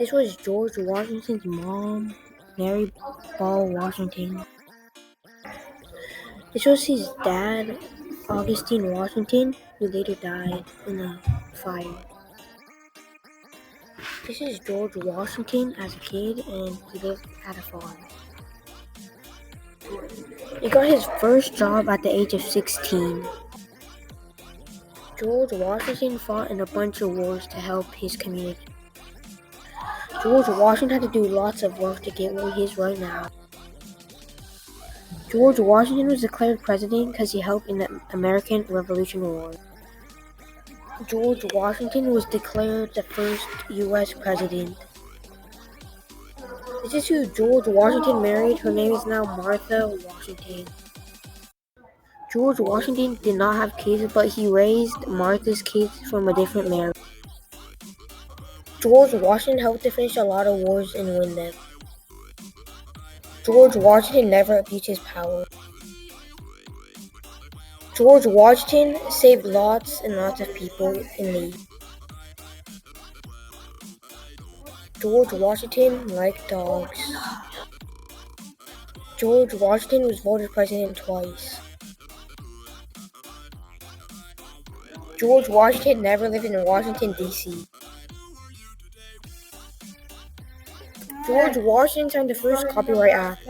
This was George Washington's mom, Mary Ball Washington. This was his dad, Augustine Washington, who later died in a fire. This is George Washington as a kid, and he lived at a farm. He got his first job at the age of 16. George Washington fought in a bunch of wars to help his community. George Washington had to do lots of work to get where he is right now. George Washington was declared president because he helped in the American Revolutionary War. George Washington was declared the first U.S. president. This is who George Washington married. Her name is now Martha Washington. George Washington did not have kids, but he raised Martha's kids from a different marriage. George Washington helped to finish a lot of wars and win them. George Washington never abused his power. George Washington saved lots and lots of people in need. George Washington liked dogs. George Washington was voted president twice. George Washington never lived in Washington, D.C. George Washington signed the first Copyright Act.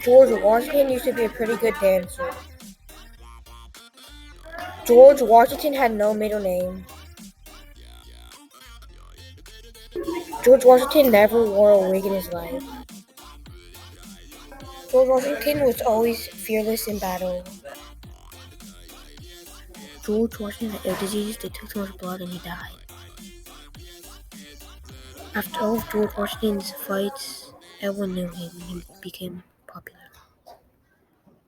George Washington used to be a pretty good dancer. George Washington had no middle name. George Washington never wore a wig in his life. George Washington was always fearless in battle. George Washington had air disease, they took too much blood, and he died. After all of George Washington's fights, everyone knew him and he became popular.